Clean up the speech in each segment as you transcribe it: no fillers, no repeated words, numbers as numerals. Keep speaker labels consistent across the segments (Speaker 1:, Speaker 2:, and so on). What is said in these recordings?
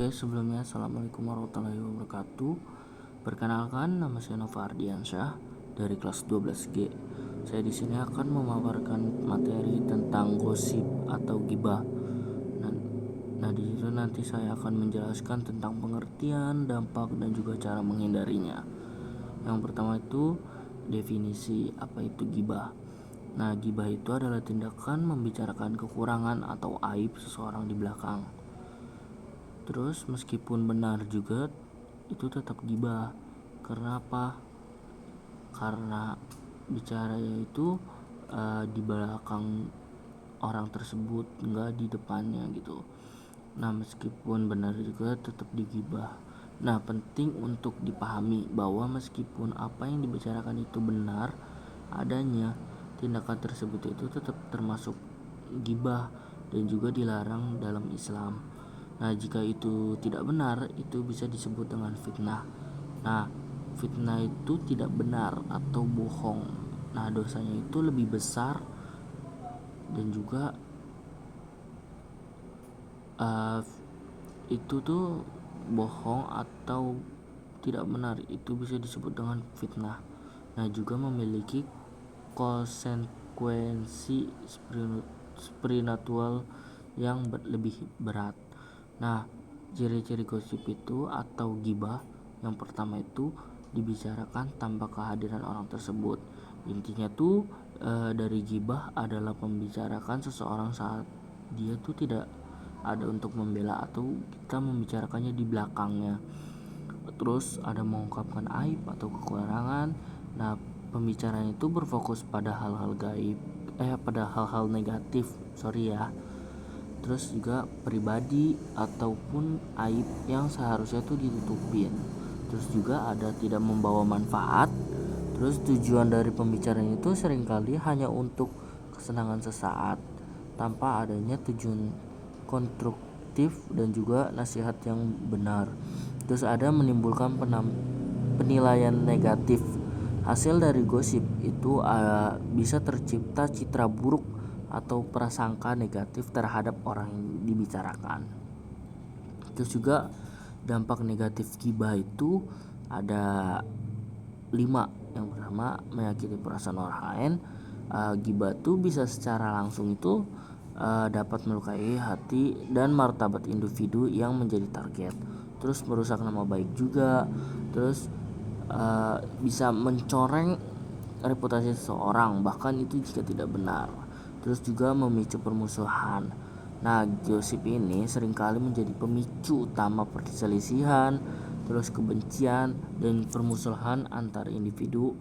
Speaker 1: Oke, sebelumnya Assalamualaikum warahmatullahi wabarakatuh. Perkenalkan, nama saya Nova Ardiansyah dari kelas 12G. Saya di sini akan memaparkan materi tentang gosip atau gibah. Nah, di situ nanti saya akan menjelaskan tentang pengertian, dampak, dan juga cara menghindarinya. Yang pertama itu definisi apa itu gibah. Nah, gibah itu adalah tindakan membicarakan kekurangan atau aib seseorang di belakang. Terus meskipun benar juga itu tetap gibah. Karena apa? Karena bicaranya itu di belakang orang tersebut, enggak di depannya gitu. Nah, meskipun benar juga tetap digibah. Nah, penting untuk dipahami bahwa meskipun apa yang dibicarakan itu benar adanya, tindakan tersebut itu tetap termasuk gibah dan juga dilarang dalam Islam. Nah, jika itu tidak benar, itu bisa disebut dengan fitnah. Nah, fitnah itu tidak benar atau bohong. Nah, dosanya itu lebih besar dan juga itu tuh bohong atau tidak benar itu bisa disebut dengan fitnah. Nah, juga memiliki konsekuensi spiritual yang lebih berat. Nah, ciri-ciri gosip itu atau gibah yang pertama itu dibicarakan tanpa kehadiran orang tersebut. Intinya tuh dari gibah adalah membicarakan seseorang saat dia tuh tidak ada untuk membela atau kita membicarakannya di belakangnya. Terus ada mengungkapkan aib atau kekurangan. Nah, pembicaraan itu berfokus pada hal-hal gaib, pada hal-hal negatif, Terus juga pribadi ataupun aib yang seharusnya tuh ditutupin. Terus juga ada tidak membawa manfaat. Terus tujuan dari pembicaraan itu seringkali hanya untuk kesenangan sesaat tanpa adanya tujuan konstruktif dan juga nasihat yang benar. Terus ada menimbulkan penilaian negatif. Hasil dari gosip itu bisa tercipta citra buruk atau prasangka negatif terhadap orang yang dibicarakan. Terus juga dampak negatif gibah itu ada 5. Yang pertama, menyakiti perasaan orang lain. Gibah itu bisa secara langsung itu dapat melukai hati dan martabat individu yang menjadi target. Terus merusak nama baik juga. Terus bisa mencoreng reputasi seseorang, bahkan itu jika tidak benar. Terus juga memicu permusuhan. Nah, gosip ini seringkali menjadi pemicu utama perselisihan, terus kebencian dan permusuhan antar individu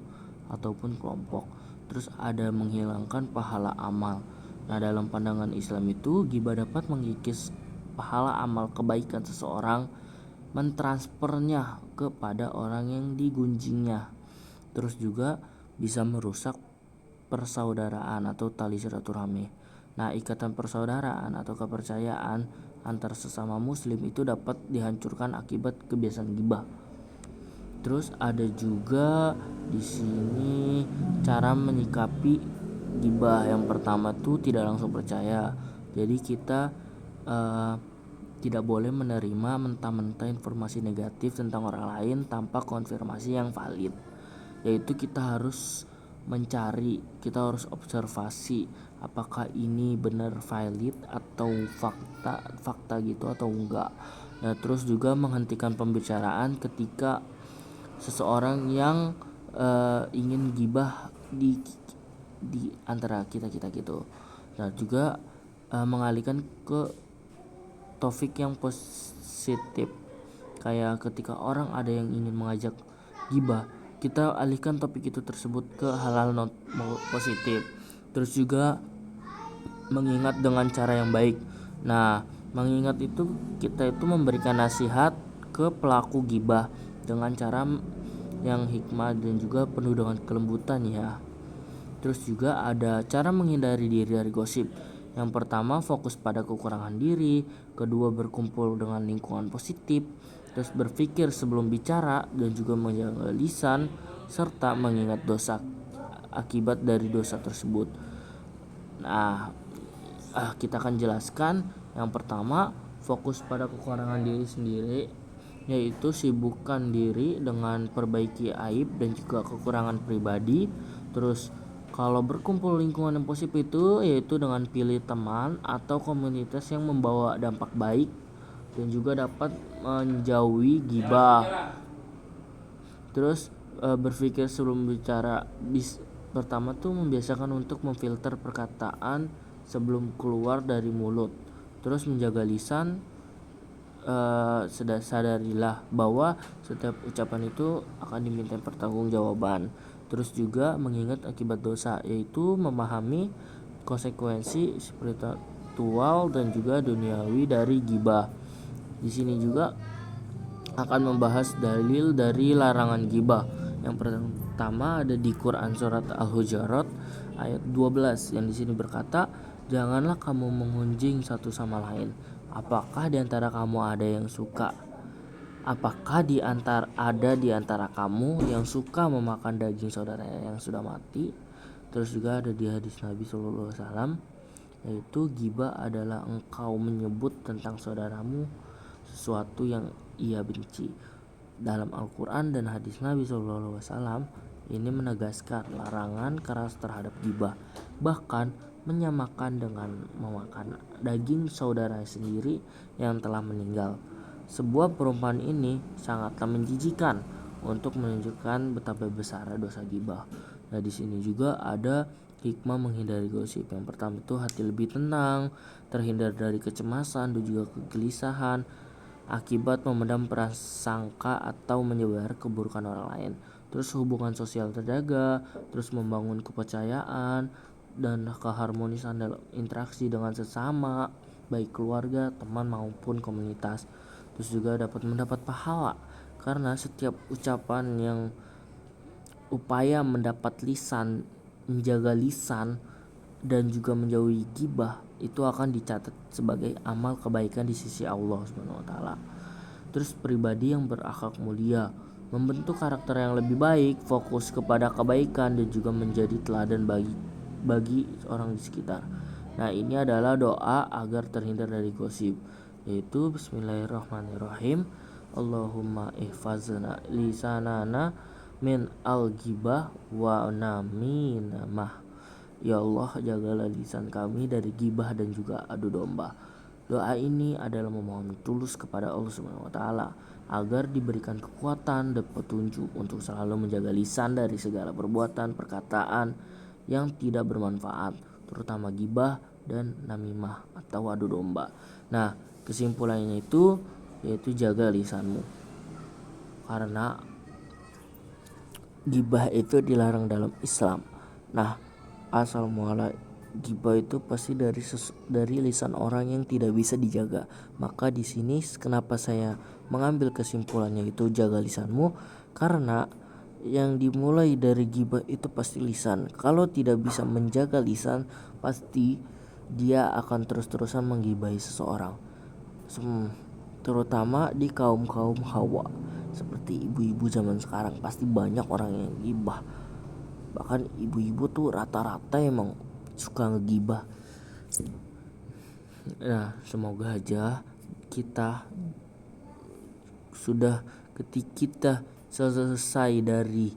Speaker 1: ataupun kelompok. Terus ada menghilangkan pahala amal. Nah, dalam pandangan Islam itu gibah dapat mengikis pahala amal kebaikan seseorang, mentransfernya kepada orang yang digunjingnya. Terus juga bisa merusak persaudaraan atau tali silaturahmi. Nah, ikatan persaudaraan atau kepercayaan antar sesama muslim itu dapat dihancurkan akibat kebiasaan gibah. Terus ada juga di sini cara menyikapi gibah. Yang pertama tuh tidak langsung percaya. Jadi kita tidak boleh menerima mentah-mentah informasi negatif tentang orang lain tanpa konfirmasi yang valid. Yaitu kita harus mencari, kita harus observasi apakah ini benar valid atau fakta gitu atau enggak. Nah, terus juga menghentikan pembicaraan ketika seseorang yang ingin gibah di antara kita gitu. Nah, juga mengalihkan ke topik yang positif. Kayak ketika orang ada yang ingin mengajak gibah, kita alihkan topik itu tersebut ke hal-hal positif. Terus juga mengingat dengan cara yang baik. Nah, mengingat itu kita itu memberikan nasihat ke pelaku gibah dengan cara yang hikmah dan juga penuh dengan kelembutan ya. Terus juga ada cara menghindari diri dari gosip. Yang pertama, fokus pada kekurangan diri. Kedua, berkumpul dengan lingkungan positif. Terus berpikir sebelum bicara dan juga menjaga lisan, serta mengingat dosa akibat dari dosa tersebut. Nah, kita akan jelaskan. Yang pertama, fokus pada kekurangan diri sendiri, yaitu sibukkan diri dengan perbaiki aib dan juga kekurangan pribadi. Terus kalau berkumpul lingkungan yang positif itu yaitu dengan pilih teman atau komunitas yang membawa dampak baik dan juga dapat menjauhi ghibah. Terus berpikir sebelum bicara. Pertama tuh membiasakan untuk memfilter perkataan sebelum keluar dari mulut. Terus menjaga lisan. Sadarilah bahwa setiap ucapan itu akan diminta pertanggungjawaban. Terus juga mengingat akibat dosa, yaitu memahami konsekuensi spiritual dan juga duniawi dari ghibah. Di sini juga akan membahas dalil dari larangan ghibah. Yang pertama ada di Quran surat Al-Hujurat ayat 12 yang di sini berkata, "Janganlah kamu mengunjing satu sama lain. Apakah di antara kamu ada yang suka? Apakah ada di antara kamu yang suka memakan daging saudara yang sudah mati?" Terus juga ada di hadis Nabi SAW, yaitu ghibah adalah engkau menyebut tentang saudaramu sesuatu yang ia benci. Dalam Al-Quran dan hadis Nabi SAW ini menegaskan larangan keras terhadap ghibah, bahkan menyamakan dengan memakan daging saudara sendiri yang telah meninggal. Sebuah perumpamaan ini sangatlah menjijikan untuk menunjukkan betapa besar dosa ghibah. Nah, di sini juga ada hikmah menghindari gosip. Yang pertama itu hati lebih tenang, terhindar dari kecemasan dan juga kegelisahan akibat memendam prasangka atau menyebar keburukan orang lain. Terus hubungan sosial terjaga, terus membangun kepercayaan dan keharmonisan dalam interaksi dengan sesama, baik keluarga, teman maupun komunitas. Terus juga dapat mendapat pahala karena setiap ucapan yang upaya menjaga lisan dan juga menjauhi ghibah itu akan dicatat sebagai amal kebaikan di sisi Allah SWT. Terus pribadi yang berakhlak mulia, membentuk karakter yang lebih baik, fokus kepada kebaikan dan juga menjadi teladan bagi orang di sekitar. Nah, ini adalah doa agar terhindar dari gosip, yaitu Bismillahirrahmanirrahim. Allahumma ihfazna lisanana min al-ghibah wa naminamah. Ya Allah, jagalah lisan kami dari ghibah dan juga adu domba. Doa ini adalah memohon tulus kepada Allah Subhanahu wa taala agar diberikan kekuatan dan petunjuk untuk selalu menjaga lisan dari segala perbuatan perkataan yang tidak bermanfaat, terutama ghibah dan namimah atau adu domba. Nah, kesimpulannya itu yaitu jaga lisanmu. Karena ghibah itu dilarang dalam Islam. Nah, asal muala ghibah itu pasti dari lisan orang yang tidak bisa dijaga. Maka di sini kenapa saya mengambil kesimpulannya itu jaga lisanmu, karena yang dimulai dari ghibah itu pasti lisan. Kalau tidak bisa menjaga lisan, pasti dia akan terus-terusan menggibahi seseorang. Terutama di kaum hawa seperti ibu-ibu zaman sekarang, pasti banyak orang yang ghibah. Bahkan ibu-ibu tuh rata-rata emang suka ngegibah. Nah, semoga aja kita sudah ketika kita selesai dari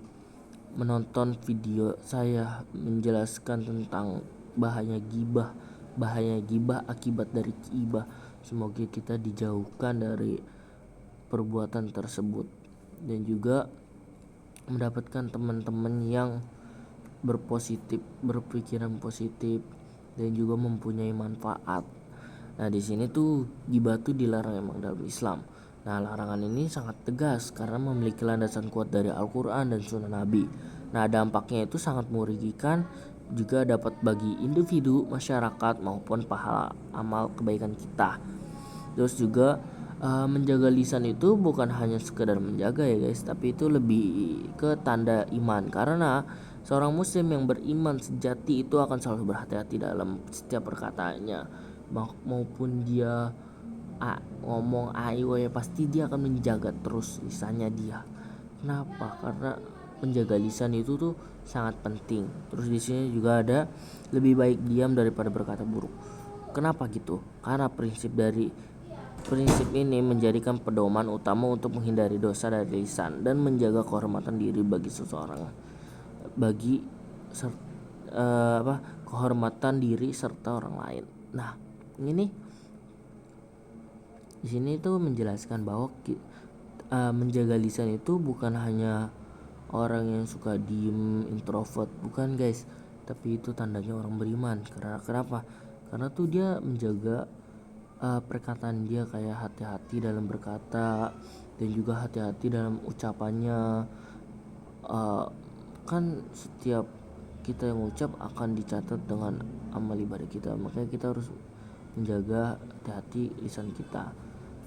Speaker 1: menonton video saya menjelaskan tentang bahaya gibah akibat dari ghibah, semoga kita dijauhkan dari perbuatan tersebut dan juga mendapatkan teman-teman yang berpikiran positif dan juga mempunyai manfaat. Nah, di sini tuh ghibah tuh dilarang emang dalam Islam. Nah, larangan ini sangat tegas karena memiliki landasan kuat dari Al-Quran dan Sunnah Nabi. Nah, dampaknya itu sangat merugikan juga dapat bagi individu, masyarakat maupun pahala amal kebaikan kita. Terus juga menjaga lisan itu bukan hanya sekedar menjaga ya guys, tapi itu lebih ke tanda iman, karena seorang muslim yang beriman sejati itu akan selalu berhati-hati dalam setiap perkataannya, maupun dia ngomong ya pasti dia akan menjaga terus lisannya dia. Kenapa? Karena menjaga lisan itu tuh sangat penting. Terus di sini juga ada lebih baik diam daripada berkata buruk. Kenapa gitu? Karena prinsip dari Prinsip ini menjadikan pedoman utama untuk menghindari dosa dari lisan dan menjaga kehormatan diri bagi seseorang, kehormatan diri serta orang lain. Nah, ini di sini tuh menjelaskan bahwa menjaga lisan itu bukan hanya orang yang suka diem, introvert, bukan guys, tapi itu tandanya orang beriman. Kenapa? Karena tuh dia menjaga perkataan dia, kayak hati-hati dalam berkata dan juga hati-hati dalam ucapannya. Kan setiap kita yang ucap akan dicatat dengan amal ibadah kita, makanya kita harus menjaga hati-hati lisan kita.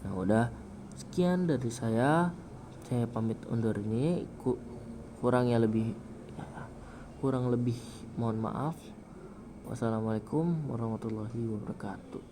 Speaker 1: Nah, udah sekian dari saya pamit undur ini. kurang lebih mohon maaf. Wassalamualaikum warahmatullahi wabarakatuh.